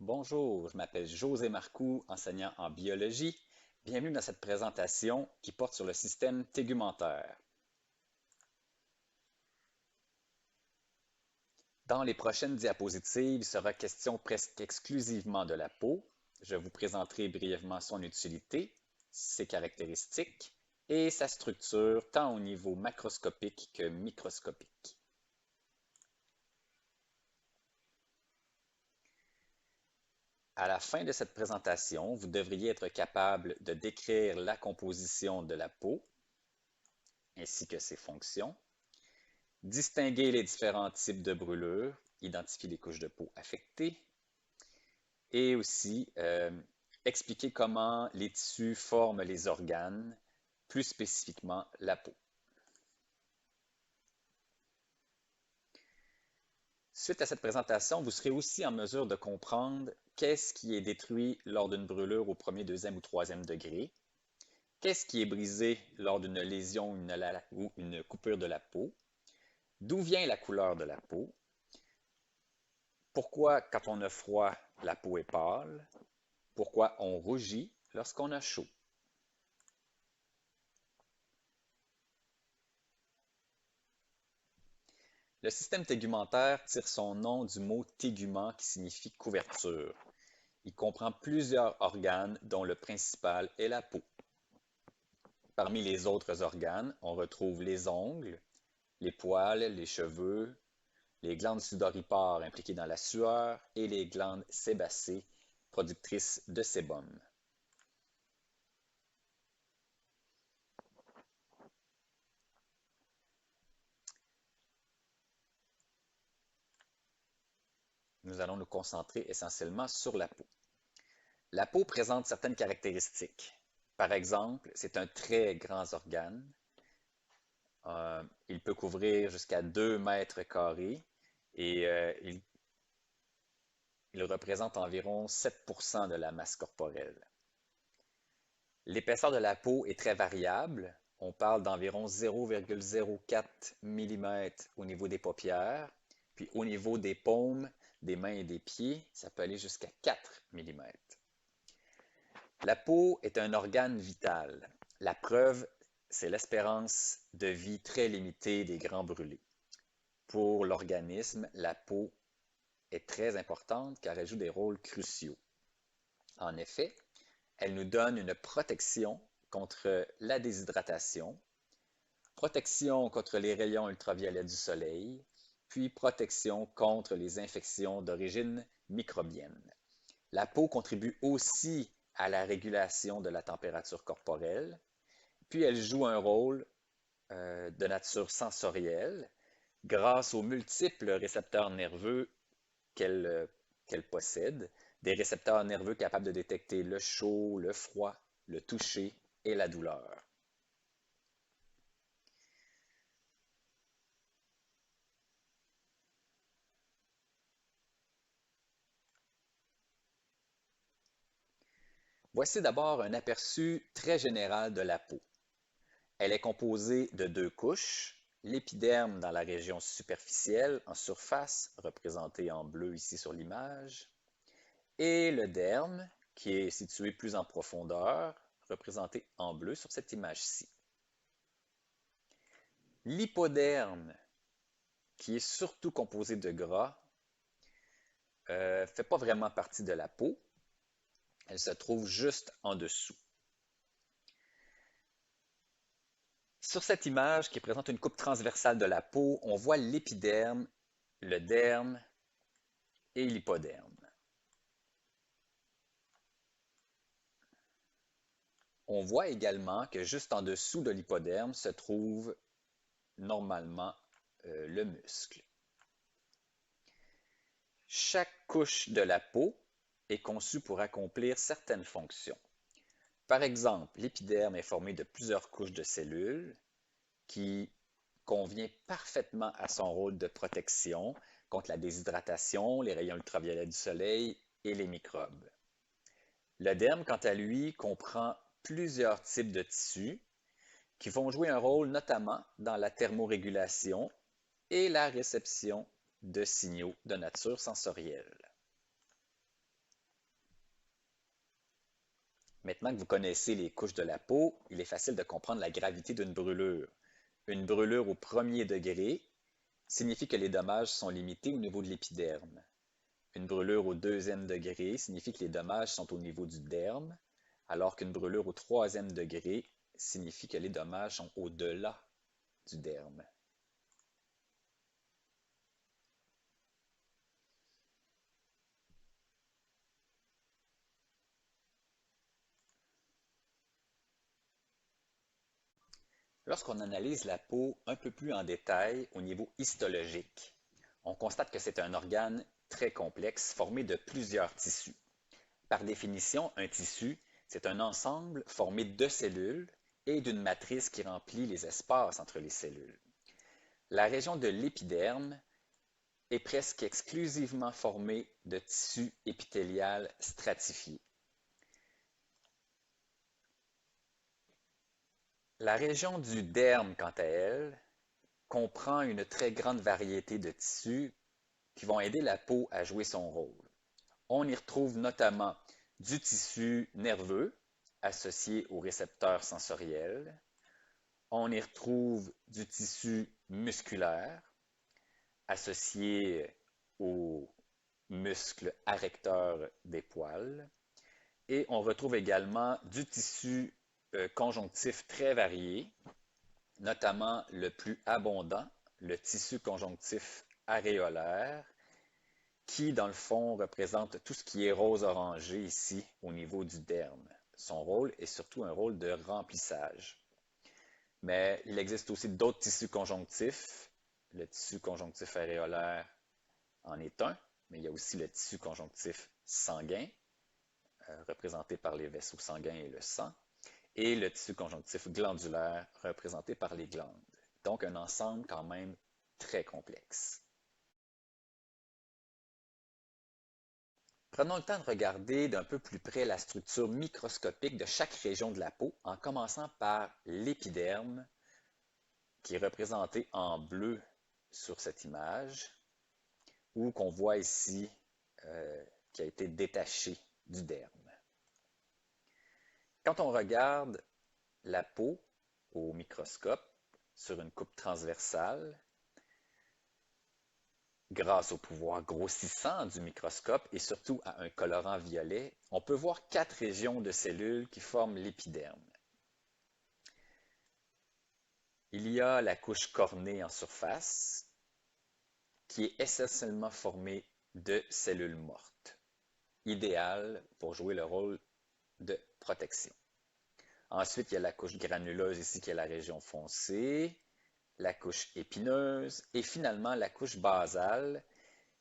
Bonjour, je m'appelle José Marcoux, enseignant en biologie. Bienvenue dans cette présentation qui porte sur le système tégumentaire. Dans les prochaines diapositives, il sera question presque exclusivement de la peau. Je vous présenterai brièvement son utilité, ses caractéristiques et sa structure tant au niveau macroscopique que microscopique. À la fin de cette présentation, vous devriez être capable de décrire la composition de la peau ainsi que ses fonctions, distinguer les différents types de brûlures, identifier les couches de peau affectées et aussi expliquer comment les tissus forment les organes, plus spécifiquement la peau. Suite à cette présentation, vous serez aussi en mesure de comprendre qu'est-ce qui est détruit lors d'une brûlure au premier, deuxième ou troisième degré, qu'est-ce qui est brisé lors d'une lésion ou une coupure de la peau, d'où vient la couleur de la peau, pourquoi quand on a froid, la peau est pâle, pourquoi on rougit lorsqu'on a chaud. Le système tégumentaire tire son nom du mot tégument qui signifie couverture. Il comprend plusieurs organes dont le principal est la peau. Parmi les autres organes, on retrouve les ongles, les poils, les cheveux, les glandes sudoripares impliquées dans la sueur et les glandes sébacées productrices de sébum. Nous allons nous concentrer essentiellement sur la peau. La peau présente certaines caractéristiques. Par exemple, c'est un très grand organe. Il peut couvrir jusqu'à 2 mètres carrés et il représente environ 7% de la masse corporelle. L'épaisseur de la peau est très variable. On parle d'environ 0,04 mm au niveau des paupières, puis au niveau des paumes, des mains et des pieds, ça peut aller jusqu'à 4 mm. La peau est un organe vital. La preuve, c'est l'espérance de vie très limitée des grands brûlés. Pour l'organisme, la peau est très importante car elle joue des rôles cruciaux. En effet, elle nous donne une protection contre la déshydratation, protection contre les rayons ultraviolets du soleil, puis protection contre les infections d'origine microbienne. La peau contribue aussi à la régulation de la température corporelle, puis elle joue un rôle de nature sensorielle grâce aux multiples récepteurs nerveux qu'elle possède, des récepteurs nerveux capables de détecter le chaud, le froid, le toucher et la douleur. Voici d'abord un aperçu très général de la peau. Elle est composée de 2 couches, l'épiderme dans la région superficielle en surface, représenté en bleu ici sur l'image, et le derme qui est situé plus en profondeur, représenté en bleu sur cette image-ci. L'hypoderme, qui est surtout composé de gras, ne fait pas vraiment partie de la peau. Elle se trouve juste en dessous. Sur cette image qui présente une coupe transversale de la peau, on voit l'épiderme, le derme et l'hypoderme. On voit également que juste en dessous de l'hypoderme se trouve normalement le muscle. Chaque couche de la peau est conçue pour accomplir certaines fonctions. Par exemple, l'épiderme est formé de plusieurs couches de cellules qui convient parfaitement à son rôle de protection contre la déshydratation, les rayons ultraviolets du soleil et les microbes. Le derme, quant à lui, comprend plusieurs types de tissus qui vont jouer un rôle notamment dans la thermorégulation et la réception de signaux de nature sensorielle. Maintenant que vous connaissez les couches de la peau, il est facile de comprendre la gravité d'une brûlure. Une brûlure au premier degré signifie que les dommages sont limités au niveau de l'épiderme. Une brûlure au deuxième degré signifie que les dommages sont au niveau du derme, alors qu'une brûlure au troisième degré signifie que les dommages sont au-delà du derme. Lorsqu'on analyse la peau un peu plus en détail au niveau histologique, on constate que c'est un organe très complexe formé de plusieurs tissus. Par définition, un tissu, c'est un ensemble formé de cellules et d'une matrice qui remplit les espaces entre les cellules. La région de l'épiderme est presque exclusivement formée de tissu épithélial stratifié. La région du derme, quant à elle, comprend une très grande variété de tissus qui vont aider la peau à jouer son rôle. On y retrouve notamment du tissu nerveux associé aux récepteurs sensoriels. On y retrouve du tissu musculaire associé aux muscles arrecteurs des poils. Et on retrouve également du tissu conjonctif très varié, notamment le plus abondant, le tissu conjonctif aréolaire, qui, dans le fond, représente tout ce qui est rose-orangé ici au niveau du derme. Son rôle est surtout un rôle de remplissage. Mais il existe aussi d'autres tissus conjonctifs. Le tissu conjonctif aréolaire en est un, mais il y a aussi le tissu conjonctif sanguin, représenté par les vaisseaux sanguins et le sang, et le tissu conjonctif glandulaire, représenté par les glandes. Donc un ensemble quand même très complexe. Prenons le temps de regarder d'un peu plus près la structure microscopique de chaque région de la peau, en commençant par l'épiderme, qui est représenté en bleu sur cette image, ou qu'on voit ici, qui a été détaché du derme. Quand on regarde la peau au microscope sur une coupe transversale, grâce au pouvoir grossissant du microscope et surtout à un colorant violet, on peut voir 4 régions de cellules qui forment l'épiderme. Il y a la couche cornée en surface, qui est essentiellement formée de cellules mortes, idéale pour jouer le rôle de protection. Ensuite, il y a la couche granuleuse ici, qui est la région foncée, la couche épineuse et finalement la couche basale,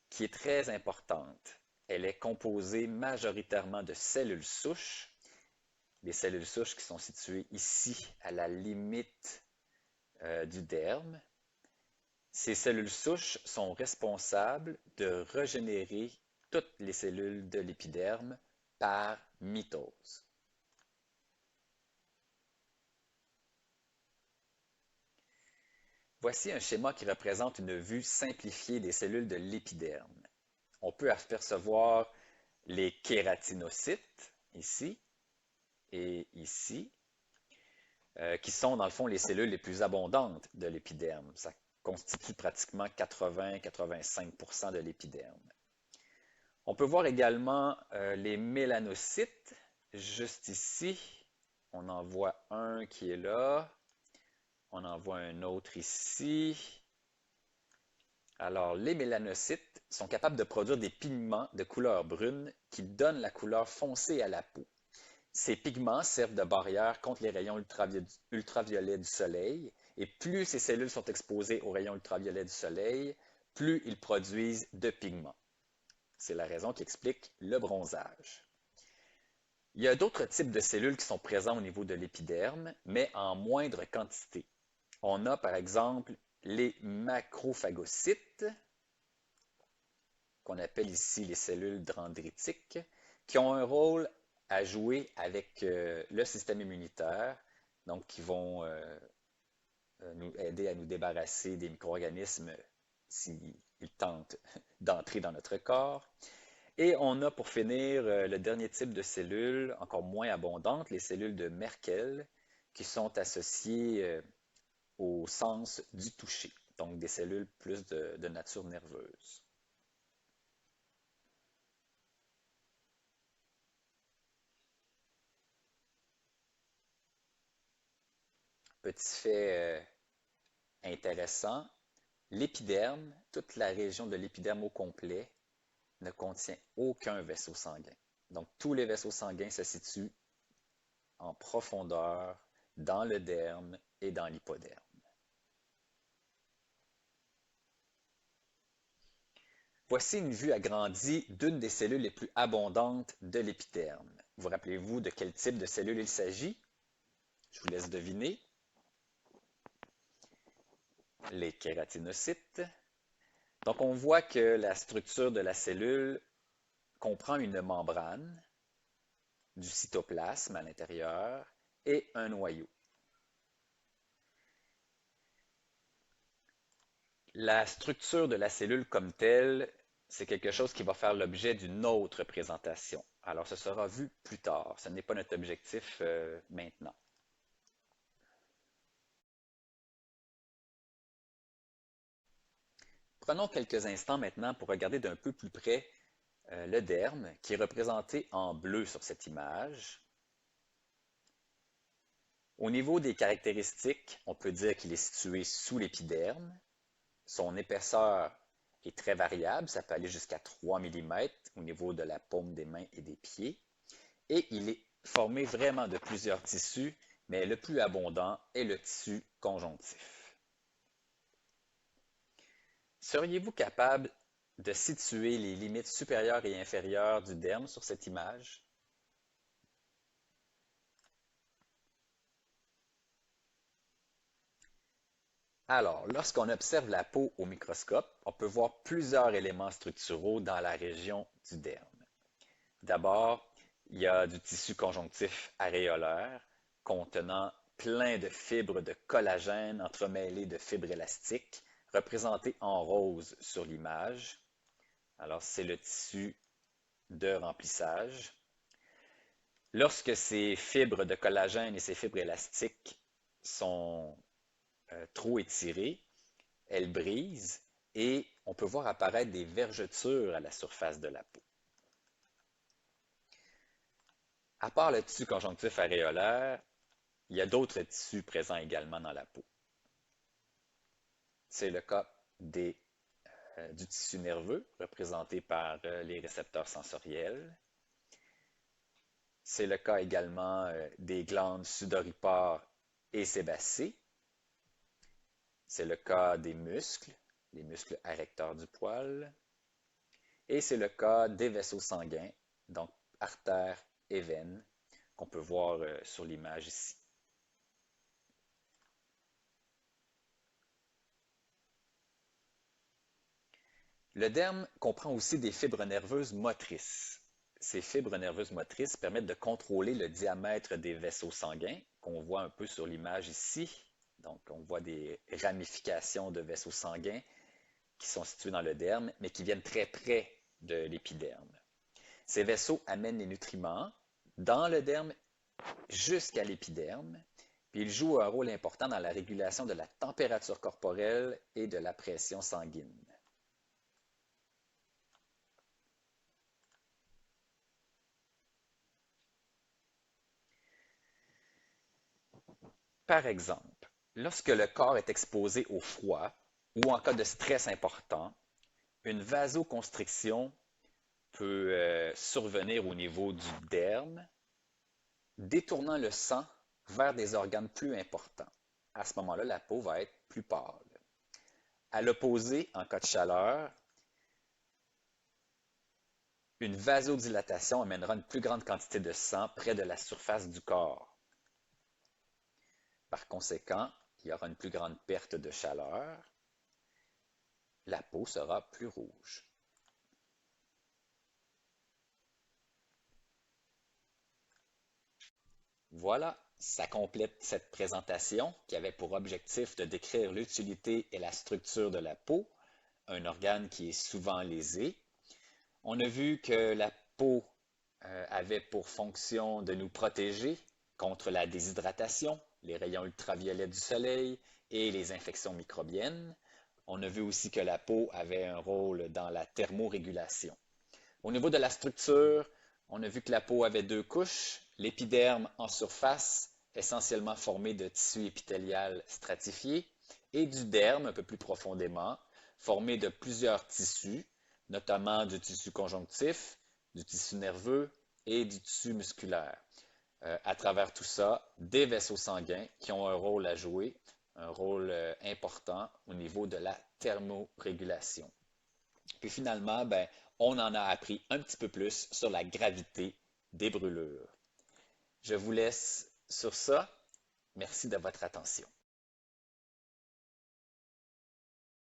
qui est très importante. Elle est composée majoritairement de cellules souches, des cellules souches qui sont situées ici à la limite du derme. Ces cellules souches sont responsables de régénérer toutes les cellules de l'épiderme par mitose. Voici un schéma qui représente une vue simplifiée des cellules de l'épiderme. On peut apercevoir les kératinocytes ici et ici, qui sont dans le fond les cellules les plus abondantes de l'épiderme. Ça constitue pratiquement 80-85% de l'épiderme. On peut voir également les mélanocytes, juste ici. On en voit un qui est là. On en voit un autre ici. Alors, les mélanocytes sont capables de produire des pigments de couleur brune qui donnent la couleur foncée à la peau. Ces pigments servent de barrière contre les rayons ultraviolets du soleil, et plus ces cellules sont exposées aux rayons ultraviolets du soleil, plus ils produisent de pigments. C'est la raison qui explique le bronzage. Il y a d'autres types de cellules qui sont présents au niveau de l'épiderme, mais en moindre quantité. On a par exemple les macrophagocytes, qu'on appelle ici les cellules dendritiques, qui ont un rôle à jouer avec le système immunitaire, donc qui vont nous aider à nous débarrasser des micro-organismes s'ils tentent d'entrer dans notre corps. Et on a pour finir le dernier type de cellules, encore moins abondantes, les cellules de Merkel, qui sont associées au sens du toucher, donc des cellules plus de nature nerveuse. Petit fait intéressant, l'épiderme, toute la région de l'épiderme au complet, ne contient aucun vaisseau sanguin. Donc tous les vaisseaux sanguins se situent en profondeur dans le derme et dans l'hypoderme. Voici une vue agrandie d'une des cellules les plus abondantes de l'épiderme. Vous rappelez-vous de quel type de cellule il s'agit? Je vous laisse deviner. Les kératinocytes. Donc on voit que la structure de la cellule comprend une membrane, du cytoplasme à l'intérieur et un noyau. La structure de la cellule comme telle, c'est quelque chose qui va faire l'objet d'une autre présentation. Alors, ce sera vu plus tard. Ce n'est pas notre objectif maintenant. Prenons quelques instants maintenant pour regarder d'un peu plus près le derme, qui est représenté en bleu sur cette image. Au niveau des caractéristiques, on peut dire qu'il est situé sous l'épiderme. Son épaisseur est très variable, ça peut aller jusqu'à 3 mm au niveau de la paume des mains et des pieds. Et il est formé vraiment de plusieurs tissus, mais le plus abondant est le tissu conjonctif. Seriez-vous capable de situer les limites supérieures et inférieures du derme sur cette image? Alors, lorsqu'on observe la peau au microscope, on peut voir plusieurs éléments structuraux dans la région du derme. D'abord, il y a du tissu conjonctif aréolaire contenant plein de fibres de collagène entremêlées de fibres élastiques, représentées en rose sur l'image. Alors, c'est le tissu de remplissage. Lorsque ces fibres de collagène et ces fibres élastiques sont trop étirées, elles brisent et on peut voir apparaître des vergetures à la surface de la peau. À part le tissu conjonctif aréolaire, il y a d'autres tissus présents également dans la peau. C'est le cas du tissu nerveux, représenté par les récepteurs sensoriels. C'est le cas également des glandes sudoripare et sébacées. C'est le cas des muscles, les muscles arrecteurs du poil. Et c'est le cas des vaisseaux sanguins, donc artères et veines, qu'on peut voir sur l'image ici. Le derme comprend aussi des fibres nerveuses motrices. Ces fibres nerveuses motrices permettent de contrôler le diamètre des vaisseaux sanguins, qu'on voit un peu sur l'image ici. Donc, on voit des ramifications de vaisseaux sanguins qui sont situés dans le derme, mais qui viennent très près de l'épiderme. Ces vaisseaux amènent les nutriments dans le derme jusqu'à l'épiderme, puis ils jouent un rôle important dans la régulation de la température corporelle et de la pression sanguine. Par exemple, lorsque le corps est exposé au froid ou en cas de stress important, une vasoconstriction peut survenir au niveau du derme, détournant le sang vers des organes plus importants. À ce moment-là, la peau va être plus pâle. À l'opposé, en cas de chaleur, une vasodilatation amènera une plus grande quantité de sang près de la surface du corps. Par conséquent, il y aura une plus grande perte de chaleur. La peau sera plus rouge. Voilà, ça complète cette présentation qui avait pour objectif de décrire l'utilité et la structure de la peau, un organe qui est souvent lésé. On a vu que la peau avait pour fonction de nous protéger contre la déshydratation, les rayons ultraviolets du soleil et les infections microbiennes. On a vu aussi que la peau avait un rôle dans la thermorégulation. Au niveau de la structure, on a vu que la peau avait deux couches, l'épiderme en surface, essentiellement formé de tissu épithélial stratifié, et du derme, un peu plus profondément, formé de plusieurs tissus, notamment du tissu conjonctif, du tissu nerveux et du tissu musculaire. À travers tout ça, des vaisseaux sanguins qui ont un rôle à jouer, un rôle important au niveau de la thermorégulation. Puis finalement, ben, on en a appris un petit peu plus sur la gravité des brûlures. Je vous laisse sur ça. Merci de votre attention.